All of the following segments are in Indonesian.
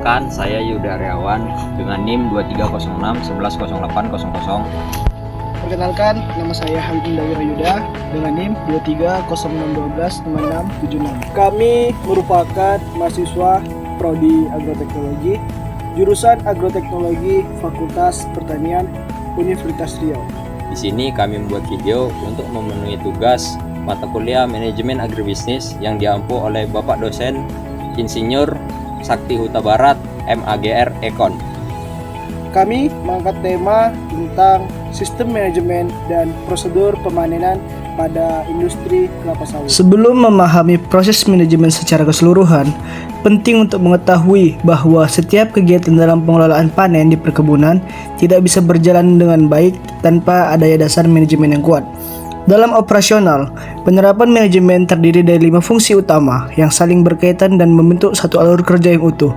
Perkenalkan, saya Yuda Aryawan dengan NIM 2306110800. Perkenalkan, nama saya Hamid Dawira Yuda dengan NIM 2306129676. Kami merupakan mahasiswa Prodi Agroteknologi, jurusan Agroteknologi Fakultas Pertanian Universitas Riau. Di sini kami membuat video untuk memenuhi tugas mata kuliah Manajemen Agribisnis yang diampu oleh Bapak dosen Insinyur Sakti Huta Barat, MAgR Ekon. Kami mengangkat tema tentang sistem manajemen dan prosedur pemanenan pada industri kelapa sawit. Sebelum memahami proses manajemen secara keseluruhan, penting untuk mengetahui bahwa setiap kegiatan dalam pengelolaan panen di perkebunan tidak bisa berjalan dengan baik tanpa adanya dasar manajemen yang kuat. Dalam operasional, penerapan manajemen terdiri dari 5 fungsi utama yang saling berkaitan dan membentuk satu alur kerja yang utuh.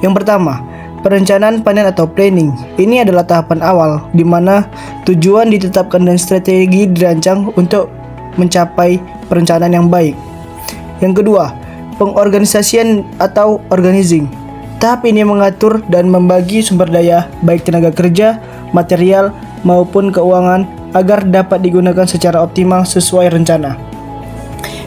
Yang pertama, perencanaan panen atau planning. Ini adalah tahapan awal di mana tujuan ditetapkan dan strategi dirancang untuk mencapai perencanaan yang baik. Yang kedua, pengorganisasian atau organizing. Tahap ini mengatur dan membagi sumber daya baik tenaga kerja, material, maupun keuangan agar dapat digunakan secara optimal sesuai rencana.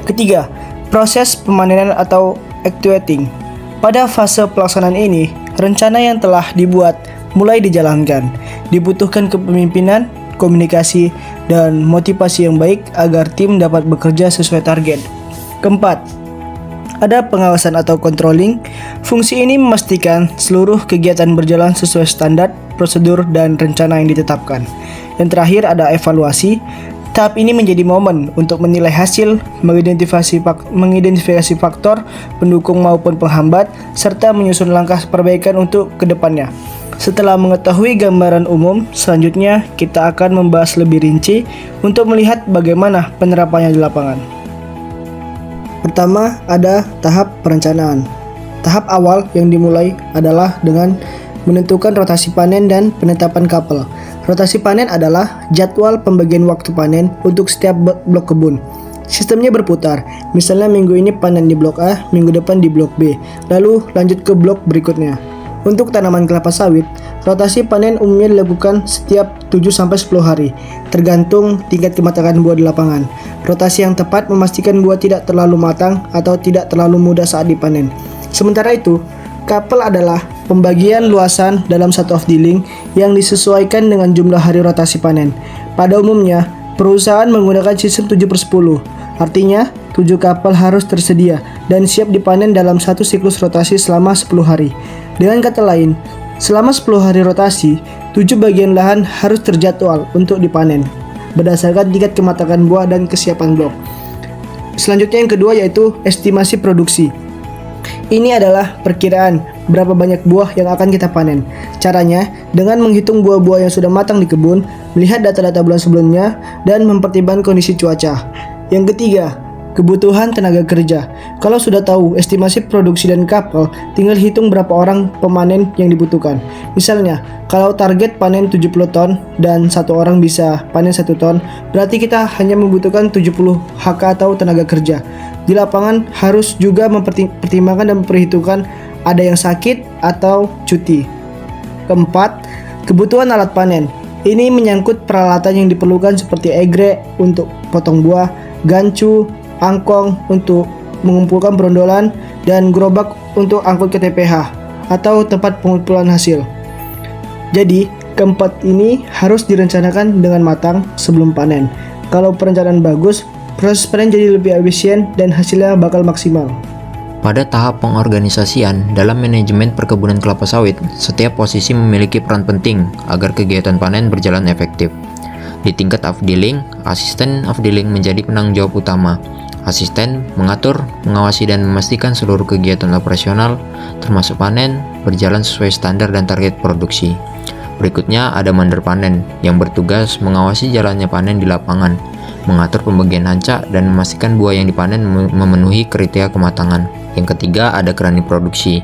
Ketiga, proses pemanenan atau actuating. Pada fase pelaksanaan ini, rencana yang telah dibuat mulai dijalankan. Dibutuhkan kepemimpinan, komunikasi, dan motivasi yang baik agar tim dapat bekerja sesuai target. Keempat, ada pengawasan atau controlling. Fungsi ini memastikan seluruh kegiatan berjalan sesuai standar, prosedur, dan rencana yang ditetapkan. Yang terakhir ada evaluasi. Tahap ini menjadi momen untuk menilai hasil, mengidentifikasi faktor pendukung maupun penghambat, serta menyusun langkah perbaikan untuk kedepannya. Setelah mengetahui gambaran umum, selanjutnya kita akan membahas lebih rinci untuk melihat bagaimana penerapannya di lapangan. Pertama, ada tahap perencanaan. Tahap awal yang dimulai adalah dengan menentukan rotasi panen dan penetapan kapel. Rotasi panen adalah jadwal pembagian waktu panen untuk setiap blok kebun. Sistemnya berputar, misalnya minggu ini panen di blok A, minggu depan di blok B, lalu lanjut ke blok berikutnya. Untuk tanaman kelapa sawit, rotasi panen umumnya dilakukan setiap 7-10 hari, tergantung tingkat kematangan buah di lapangan. Rotasi yang tepat memastikan buah tidak terlalu matang atau tidak terlalu muda saat dipanen. Sementara itu, kapel adalah pembagian luasan dalam satu off-dealing yang disesuaikan dengan jumlah hari rotasi panen. Pada umumnya, perusahaan menggunakan sistem 7/10. Artinya, 7 kapel harus tersedia dan siap dipanen dalam satu siklus rotasi selama 10 hari. Dengan kata lain, selama 10 hari rotasi, 7 bagian lahan harus terjadwal untuk dipanen berdasarkan tingkat kematangan buah dan kesiapan blok. Selanjutnya yang kedua yaitu estimasi produksi. Ini adalah perkiraan berapa banyak buah yang akan kita panen. Caranya dengan menghitung buah-buah yang sudah matang di kebun, melihat data-data bulan sebelumnya, dan mempertimbangkan kondisi cuaca. Yang ketiga, kebutuhan tenaga kerja. Kalau sudah tahu estimasi produksi dan kapel, tinggal hitung berapa orang pemanen yang dibutuhkan. Misalnya, kalau target panen 70 ton dan satu orang bisa panen 1 ton, berarti kita hanya membutuhkan 70 HK atau tenaga kerja. Di lapangan harus juga mempertimbangkan dan memperhitungkan ada yang sakit atau cuti. Keempat, kebutuhan alat panen. Ini menyangkut peralatan yang diperlukan seperti egrek untuk potong buah, gancu, angkong untuk mengumpulkan berondolan, dan gerobak untuk angkut ke TPH atau tempat pengumpulan hasil. Jadi, keempat ini harus direncanakan dengan matang sebelum panen. Kalau perencanaan bagus, proses panen jadi lebih efisien dan hasilnya bakal maksimal. Pada tahap pengorganisasian dalam manajemen perkebunan kelapa sawit, setiap posisi memiliki peran penting agar kegiatan panen berjalan efektif. Di tingkat off-dealing, asisten off-dealing menjadi penanggung jawab utama. Asisten mengatur, mengawasi, dan memastikan seluruh kegiatan operasional, termasuk panen, berjalan sesuai standar dan target produksi. Berikutnya ada mandor panen yang bertugas mengawasi jalannya panen di lapangan, mengatur pembagian hancak, dan memastikan buah yang dipanen memenuhi kriteria kematangan. Yang ketiga ada kerani produksi.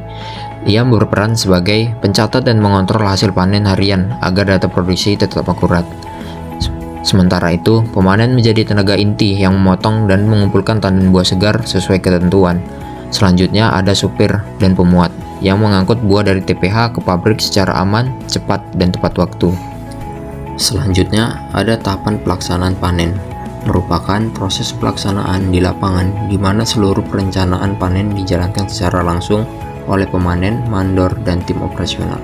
Ia berperan sebagai pencatat dan mengontrol hasil panen harian agar data produksi tetap akurat. Sementara itu, pemanen menjadi tenaga inti yang memotong dan mengumpulkan tandan buah segar sesuai ketentuan. Selanjutnya ada supir dan pemuat. yang mengangkut buah dari TPH ke pabrik secara aman, cepat, dan tepat waktu. Selanjutnya, ada tahapan pelaksanaan panen, merupakan proses pelaksanaan di lapangan di mana seluruh perencanaan panen dijalankan secara langsung oleh pemanen, mandor, dan tim operasional.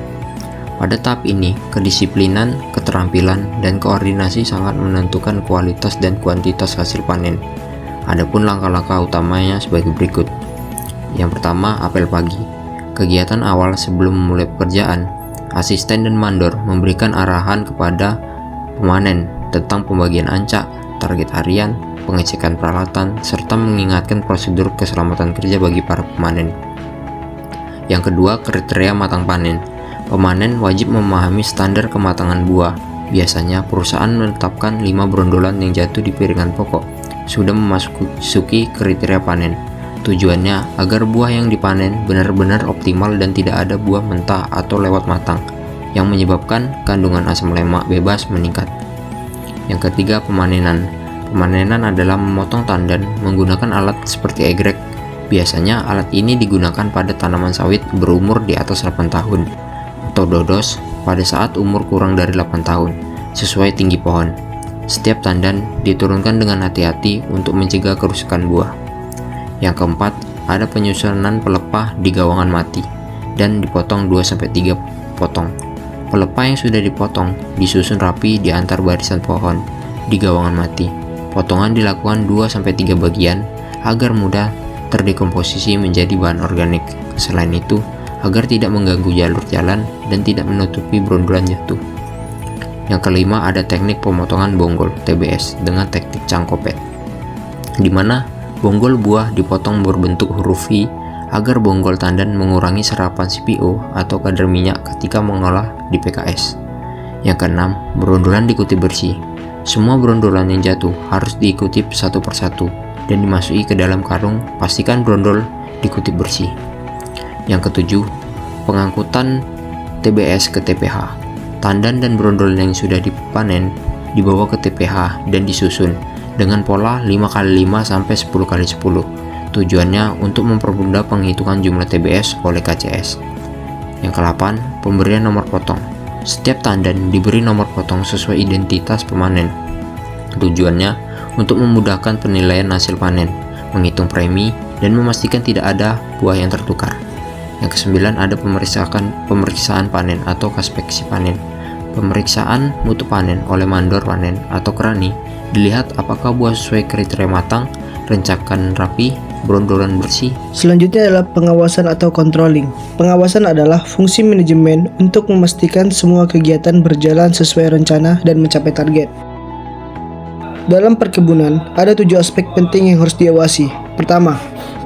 Pada tahap ini, kedisiplinan, keterampilan, dan koordinasi sangat menentukan kualitas dan kuantitas hasil panen. Adapun langkah-langkah utamanya sebagai berikut. Yang pertama, apel pagi. Kegiatan awal sebelum memulai pekerjaan, asisten dan mandor memberikan arahan kepada pemanen tentang pembagian ancak, target harian, pengecekan peralatan, serta mengingatkan prosedur keselamatan kerja bagi para pemanen. Yang kedua, kriteria matang panen. Pemanen wajib memahami standar kematangan buah. Biasanya, perusahaan menetapkan 5 brondolan yang jatuh di piringan pokok sudah memasuki kriteria panen. Tujuannya agar buah yang dipanen benar-benar optimal dan tidak ada buah mentah atau lewat matang yang menyebabkan kandungan asam lemak bebas meningkat. Yang ketiga, pemanenan. Pemanenan adalah memotong tandan menggunakan alat seperti egrek. Biasanya alat ini digunakan pada tanaman sawit berumur di atas 8 tahun atau dodos pada saat umur kurang dari 8 tahun, sesuai tinggi pohon. Setiap tandan diturunkan dengan hati-hati untuk mencegah kerusakan buah. Yang keempat, ada penyusunan pelepah di gawangan mati dan dipotong 2-3 potong. Pelepah yang sudah dipotong disusun rapi di antar barisan pohon di gawangan mati. Potongan dilakukan 2-3 bagian agar mudah terdekomposisi menjadi bahan organik. Selain itu, agar tidak mengganggu jalur jalan dan tidak menutupi brondolan jatuh. Yang kelima, ada teknik pemotongan bonggol TBS dengan teknik cangkopet, di mana bonggol buah dipotong berbentuk huruf V agar bonggol tandan mengurangi serapan CPO atau kadar minyak ketika mengolah di PKS. Yang keenam, brondolan dikutip bersih. Semua brondolan yang jatuh harus dikutip satu persatu dan dimasuki ke dalam karung. Pastikan brondol dikutip bersih. Yang ketujuh, pengangkutan TBS ke TPH. Tandan dan brondol yang sudah dipanen dibawa ke TPH dan disusun dengan pola 5x5 sampai 10x10. Tujuannya untuk mempermudah penghitungan jumlah TBS oleh KCS. Yang ke-8, pemberian nomor potong. Setiap tandan diberi nomor potong sesuai identitas pemanen. Tujuannya untuk memudahkan penilaian hasil panen, menghitung premi, dan memastikan tidak ada buah yang tertukar. Yang ke-9, ada pemeriksaan panen atau kaspeksi panen. Pemeriksaan mutu panen oleh mandor panen atau kerani dilihat apakah buah sesuai kriteria matang, rencakan rapi, brondolan bersih. Selanjutnya adalah pengawasan atau controlling. Pengawasan adalah fungsi manajemen untuk memastikan semua kegiatan berjalan sesuai rencana dan mencapai target. Dalam perkebunan, ada 7 aspek penting yang harus diawasi. Pertama,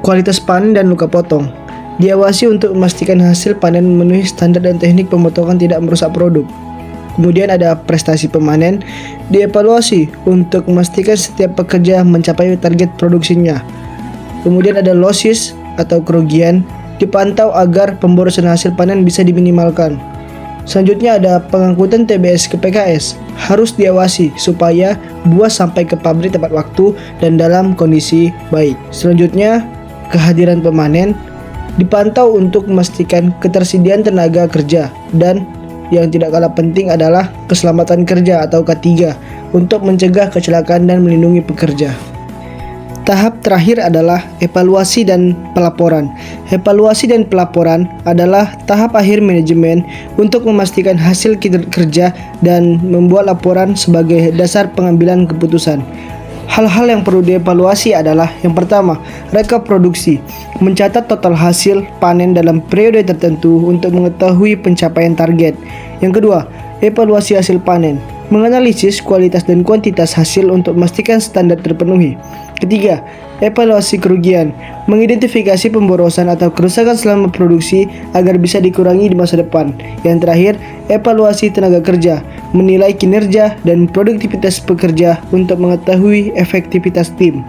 kualitas panen dan luka potong. Diawasi untuk memastikan hasil panen memenuhi standar dan teknik pemotongan tidak merusak produk. Kemudian ada prestasi pemanen, dievaluasi untuk memastikan setiap pekerja mencapai target produksinya. Kemudian ada losses atau kerugian, dipantau agar pemborosan hasil panen bisa diminimalkan. Selanjutnya ada pengangkutan TBS ke PKS, harus diawasi supaya buah sampai ke pabrik tepat waktu dan dalam kondisi baik. Selanjutnya, kehadiran pemanen, dipantau untuk memastikan ketersediaan tenaga kerja, dan yang tidak kalah penting adalah keselamatan kerja atau K3 untuk mencegah kecelakaan dan melindungi pekerja. Tahap terakhir adalah evaluasi dan pelaporan. Evaluasi dan pelaporan adalah tahap akhir manajemen untuk memastikan hasil kerja dan membuat laporan sebagai dasar pengambilan keputusan. Hal-hal yang perlu dievaluasi adalah yang pertama, rekap produksi, mencatat total hasil panen dalam periode tertentu untuk mengetahui pencapaian target. Yang kedua, evaluasi hasil panen, menganalisis kualitas dan kuantitas hasil untuk memastikan standar terpenuhi. Ketiga, evaluasi kerugian, mengidentifikasi pemborosan atau kerusakan selama produksi agar bisa dikurangi di masa depan. Yang terakhir, evaluasi tenaga kerja, menilai kinerja dan produktivitas pekerja untuk mengetahui efektivitas tim.